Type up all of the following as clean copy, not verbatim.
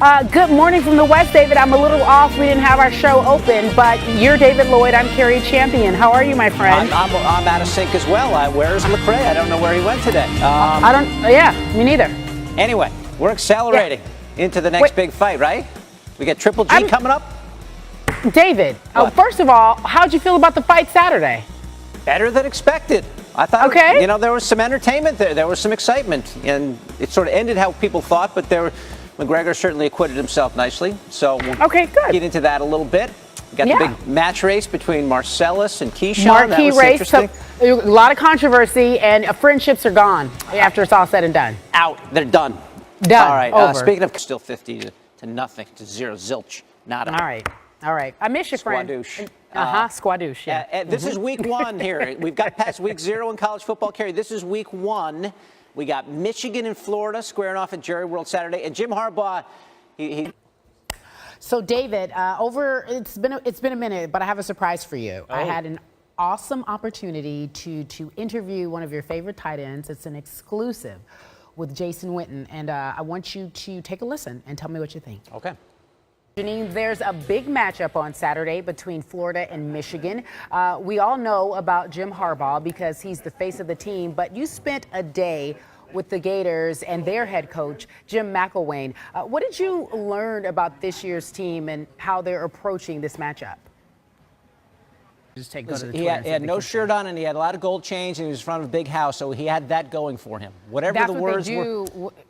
Good morning from the West, David. I'm a little off. We didn't have our show open, but you're David Lloyd. I'm Cari Champion. How are you, my friend? I'm out of sync as well. Where's Lecrae? I don't know where he went today. Yeah, me neither. Anyway, we're accelerating into the next big fight, right? We got Triple G coming up. David, first of all, how'd you feel about the fight Saturday? Better than expected. I thought, there was some entertainment there. There was some excitement, and it sort of ended how people thought, but McGregor certainly acquitted himself nicely. So we'll get into that a little bit. We got the big match race between Marcellus and Keyshawn. Marquee race. So, a lot of controversy, and friendships are gone after it's all said and done. Out. They're done. Done. All right. Over. Speaking of, still 50 to nothing, to zero, zilch, nada. All right. I miss you, friend. Squadoosh. Squadoosh, yeah. This is week one here. We've got past week 0 in college football, Cari. This is week 1. We got Michigan and Florida squaring off at Jerry World Saturday. And Jim Harbaugh, So, David, it's been a minute, but I have a surprise for you. I had an awesome opportunity to interview one of your favorite tight ends. It's an exclusive with Jason Witten, and I want you to take a listen and tell me what you think. Okay. Janine, there's a big matchup on Saturday between Florida and Michigan. We all know about Jim Harbaugh because he's the face of the team, but you spent a day with the Gators and their head coach, Jim McElwain. What did you learn about this year's team and how they're approaching this matchup? He had no shirt on, and he had a lot of gold chains, and he was in front of a big house, so he had that going for him. Whatever the words were.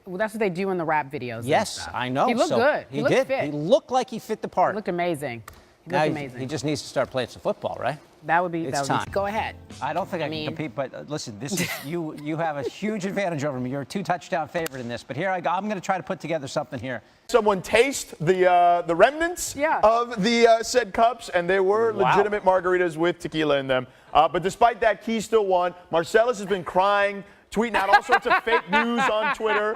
That's what they do in the rap videos. Yes, I know. He looked good. He did. Fit. He looked like he fit the part. He looked amazing. He just needs to start playing some football, right? That would be time. Go ahead. I don't think I can compete, but listen, this is you have a huge advantage over me. You're a 2-touchdown favorite in this, but here I go. I'm going to try to put together something here. Someone taste the remnants of the said cups, and they were legitimate margaritas with tequila in them. But despite that, Key still won. Marcellus has been crying, tweeting out all sorts of fake news on Twitter,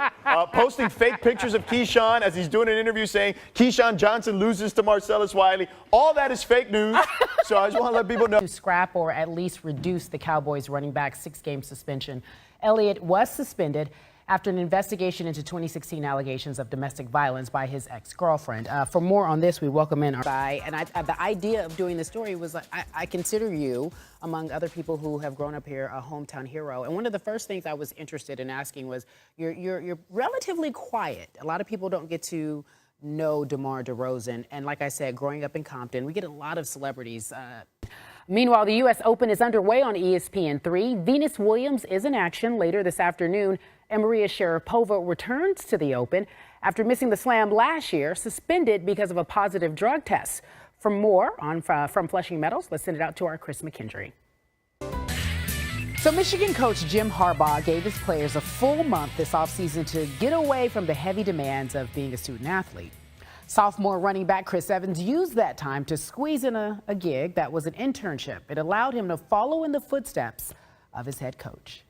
posting fake pictures of Keyshawn as he's doing an interview saying Keyshawn Johnson loses to Marcellus Wiley. All that is fake news, so I just want to let people know. To scrap or at least reduce the Cowboys running back 6-game suspension. Elliott was suspended after an investigation into 2016 allegations of domestic violence by his ex-girlfriend. For more on this, we welcome in our guy. And the idea of doing this story was I consider you, among other people who have grown up here, a hometown hero. And one of the first things I was interested in asking was, you're relatively quiet. A lot of people don't get to know DeMar DeRozan. And like I said, growing up in Compton, we get a lot of celebrities. Meanwhile, the U.S. Open is underway on ESPN3. Venus Williams is in action later this afternoon, and Maria Sharapova returns to the Open after missing the Slam last year, suspended because of a positive drug test. For more from Flushing Meadows, let's send it out to our Chris McKendry. So Michigan coach Jim Harbaugh gave his players a full month this offseason to get away from the heavy demands of being a student athlete. Sophomore running back Chris Evans used that time to squeeze in a gig that was an internship. It allowed him to follow in the footsteps of his head coach.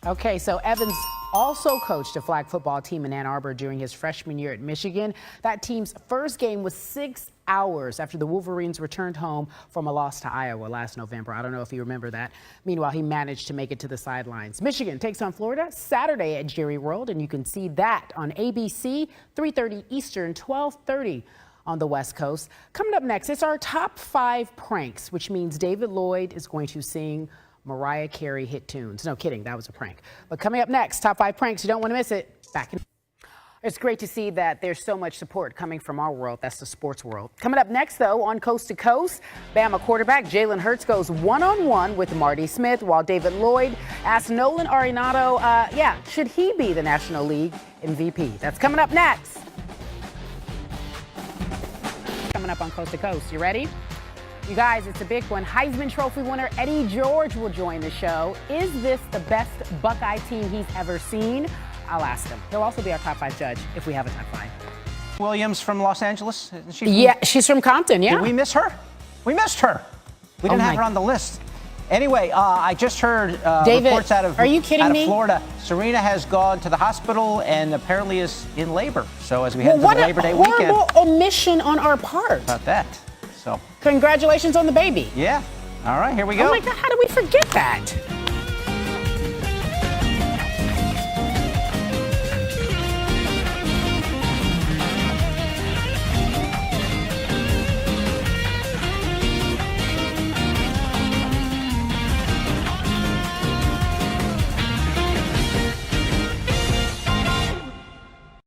Okay, so Evans also coached a flag football team in Ann Arbor during his freshman year at Michigan. That team's first game was 6 hours after the Wolverines returned home from a loss to Iowa last November. I don't know if you remember that. Meanwhile, he managed to make it to the sidelines. Michigan takes on Florida Saturday at Jerry World, and you can see that on ABC, 3:30 Eastern, 12:30 on the West Coast. Coming up next, it's our top 5 pranks, which means David Lloyd is going to sing Mariah Carey hit tunes. No kidding, that was a prank. But coming up next, top 5 pranks. You don't want to miss it. It's great to see that there's so much support coming from our world. That's the sports world. Coming up next, though, on Coast to Coast, Bama quarterback Jalen Hurts goes one-on-one with Marty Smith, while David Lloyd asks Nolan Arenado, should he be the National League MVP? That's coming up next. Coming up on Coast to Coast. You ready? You guys, it's a big one. Heisman Trophy winner Eddie George will join the show. Is this the best Buckeye team he's ever seen? I'll ask him. He'll also be our top 5 judge if we have a top 5. Williams from Los Angeles? She's from Compton, yeah. Did we miss her? We missed her. We didn't have her on the list. Anyway, I just heard David, reports out of, are you kidding me? Florida. Serena has gone to the hospital and apparently is in labor. So as we head into the Labor Day weekend. What a horrible omission on our part. About that. So congratulations on the baby. Yeah. All right, here we go. Oh my God, how did we forget that?